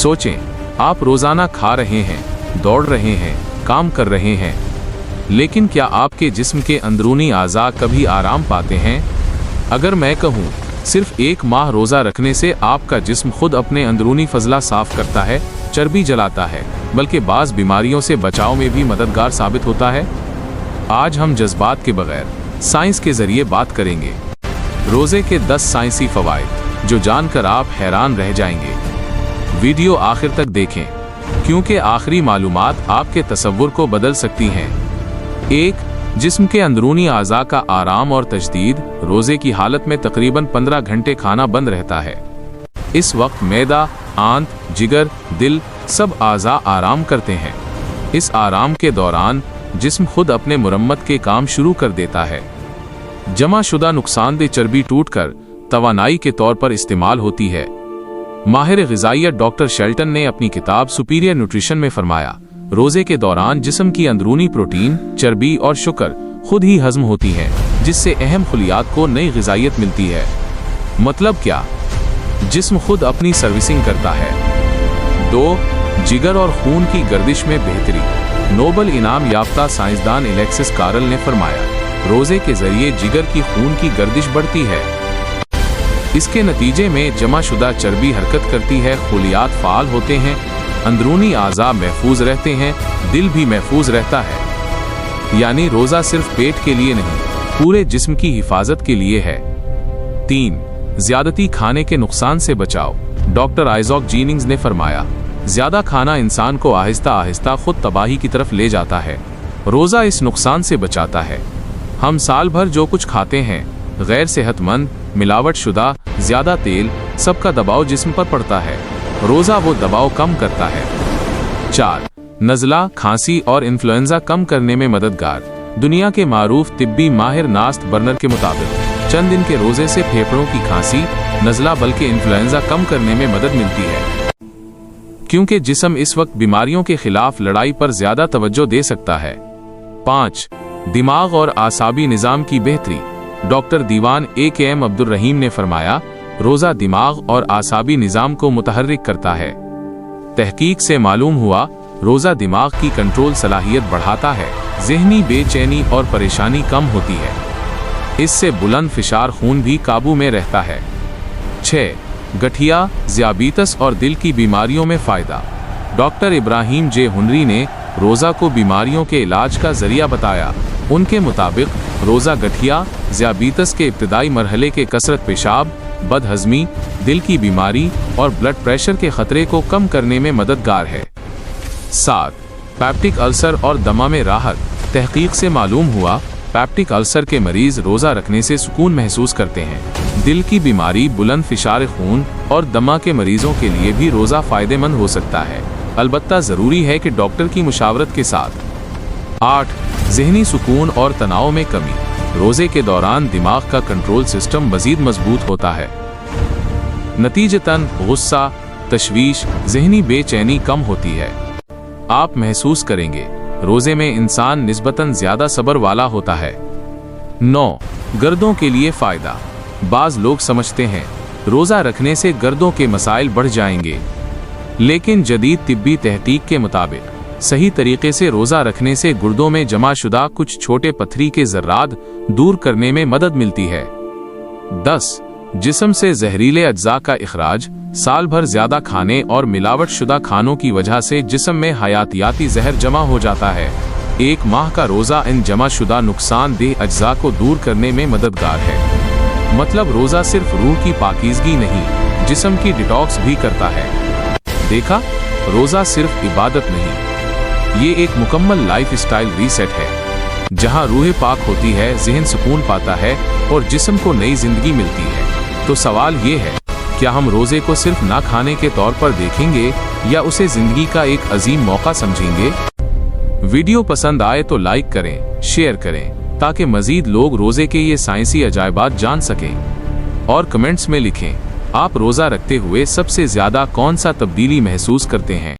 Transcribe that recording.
सोचें, आप रोजाना खा रहे हैं, दौड़ रहे हैं, काम कर रहे हैं, लेकिन क्या आपके जिस्म के अंदरूनी आज़ा कभी आराम पाते हैं? अगर मैं कहूँ सिर्फ 1 माह रोज़ा रखने से आपका जिस्म खुद अपने अंदरूनी फजला साफ करता है, चर्बी जलाता है, बल्कि बाज़ बीमारियों से बचाव में भी मददगार साबित होता है। आज हम जज्बात के बगैर साइंस के जरिए बात करेंगे। रोज़े के 10 साइंसी फ़वाइद जो जानकर आप हैरान रह जाएंगे। वीडियो आखिर तक देखें, क्योंकि आखिरी मालूमात आपके तसव्वुर को बदल सकती हैं। 1. जिस्म के अंदरूनी आज़ा का आराम और तजदीद। रोज़े की हालत में तकरीबन 15 घंटे खाना बंद रहता है। इस वक्त मैदा, आंत, जिगर, दिल सब आज़ा आराम करते हैं। इस आराम के दौरान जिस्म खुद अपने मुरम्मत के काम शुरू कर देता है। जमा शुदा नुकसानदेह चर्बी टूटकर तवानाई के तौर पर इस्तेमाल होती है। माहिर ग़िज़ाइयत डॉक्टर शेल्टन ने अपनी किताब सुपीरियर न्यूट्रिशन में फरमाया, रोज़े के दौरान जिस्म की अंदरूनी प्रोटीन, चर्बी और शुगर खुद ही हज़म होती हैं, जिससे अहम खुलियात को नई ग़िज़ाइयत मिलती है। मतलब क्या? जिस्म खुद अपनी सर्विसिंग करता है। 2. जिगर और खून की गर्दिश में बेहतरी। नोबल इनाम याफ्ता साइंसदान एलेक्सिस कार्ल ने फरमाया, रोज़े के जरिए जिगर की खून की गर्दिश बढ़ती है। इसके नतीजे में जमा शुदा चर्बी हरकत करती है, खुलियात फ़ाल होते हैं, अंदरूनी आज़ा महफूज रहते हैं, दिल भी महफूज रहता है। यानी रोज़ा सिर्फ पेट के लिए नहीं, पूरे जिस्म की हिफाजत के लिए है। 3. ज़्यादती खाने के नुकसान से बचाव। डॉक्टर आइज़ैक जीनिंग्स ने फरमाया, ज़्यादा खाना इंसान को आहिस्ता आहिस्ता खुद तबाही की तरफ ले जाता है। रोज़ा इस नुकसान से बचाता है। हम साल भर जो कुछ खाते हैं, गैर सेहतमंद, मिलावट शुदा, ज़्यादा तेल, सबका दबाव जिस्म पर पड़ता है। रोज़ा वो दबाव कम करता है। 4. नज़ला, खांसी और इन्फ्लुएंजा कम करने में मददगार। दुनिया के मारूफ तिब्बी माहिर नास्ट बर्नर के मुताबिक चंद दिन के रोज़े से फेफड़ों की खांसी, नज़ला बल्कि इन्फ्लुएंजा कम करने में मदद मिलती है, क्योंकि जिस्म इस वक्त बीमारियों के खिलाफ लड़ाई पर ज़्यादा तवज्जो दे सकता है। 5. दिमाग और आसाबी निज़ाम की बेहतरी। डॉक्टर दीवान A.K.M. अब्दुल रहीम ने फरमाया, रोज़ा दिमाग और आसाबी निज़ाम को मुतहर्रिक करता है। तहकीक से मालूम हुआ, रोज़ा दिमाग की कंट्रोल सलाहियत बढ़ाता है, ज़हनी बेचैनी और परेशानी कम होती है। इससे बुलंद फिशार खून भी काबू में रहता है। 6. गठिया, ज़ियाबीतस और दिल की बीमारियों में फ़ायदा। डॉक्टर इब्राहिम जे हुनरी ने रोज़ा को बीमारियों के इलाज का ज़रिया बताया। उनके मुताबिक रोज़ा गठिया, ज़ियाबीतस के इब्तदाई मरहले के कसरत पेशाब, बदहज़मी, दिल की बीमारी और ब्लड प्रेशर के ख़तरे को कम करने में मददगार है। 7. पैप्टिक अल्सर और दमा में राहत। तहकीक से मालूम हुआ, पैप्टिक अल्सर के मरीज़ रोज़ा रखने से सुकून महसूस करते हैं। दिल की बीमारी, बुलंद फिशार खून और दमा के मरीज़ों के लिए भी रोज़ा फ़ायदेमंद हो सकता है, अलबत्ता ज़रूरी है कि डॉक्टर की मुशावरत के साथ। 8. ज़हनी सुकून और तनाव में कमी। रोज़े के दौरान दिमाग का कंट्रोल सिस्टम मज़ीद मजबूत होता है। नतीजतन गुस्सा, तशवीश, ज़हनी बेचैनी कम होती है। आप महसूस करेंगे, रोज़े में इंसान निस्बतन ज़्यादा सब्र वाला होता है। 9. गर्दों के लिए फ़ायदा। बाज़ लोग समझते हैं रोज़ा रखने से गर्दों के मसाइल बढ़ जाएंगे, लेकिन जदीद तिब्बी तहकीक के मुताबिक सही तरीके से रोज़ा रखने से गुर्दों में जमा शुदा कुछ छोटे पत्थरी के ज़र्रात दूर करने में मदद मिलती है। 10. जिस्म से जहरीले अज्जा का इखराज। साल भर ज़्यादा खाने और मिलावट शुदा खानों की वजह से जिस्म में हयातियाती जहर जमा हो जाता है। 1 माह का रोज़ा इन जमा शुदा नुकसानदेह अज्जा को दूर करने में मददगार है। मतलब रोज़ा सिर्फ रूह की पाकीज़गी नहीं, जिस्म की डिटॉक्स भी करता है। देखा, रोज़ा सिर्फ इबादत नहीं, ये एक मुकम्मल लाइफ स्टाइल रीसेट है, जहाँ रूह पाक होती है, ज़हन सुकून पाता है और जिस्म को नई जिंदगी मिलती है। तो सवाल ये है, क्या हम रोज़े को सिर्फ ना खाने के तौर पर देखेंगे या उसे ज़िंदगी का एक अजीम मौका समझेंगे? वीडियो पसंद आए तो लाइक करें, शेयर करें, ताकि मज़ीद लोग रोज़े के ये साइंसी अजायबात जान सकें। और कमेंट्स में लिखें, आप रोज़ा रखते हुए सबसे ज़्यादा कौन सा तब्दीली महसूस करते हैं।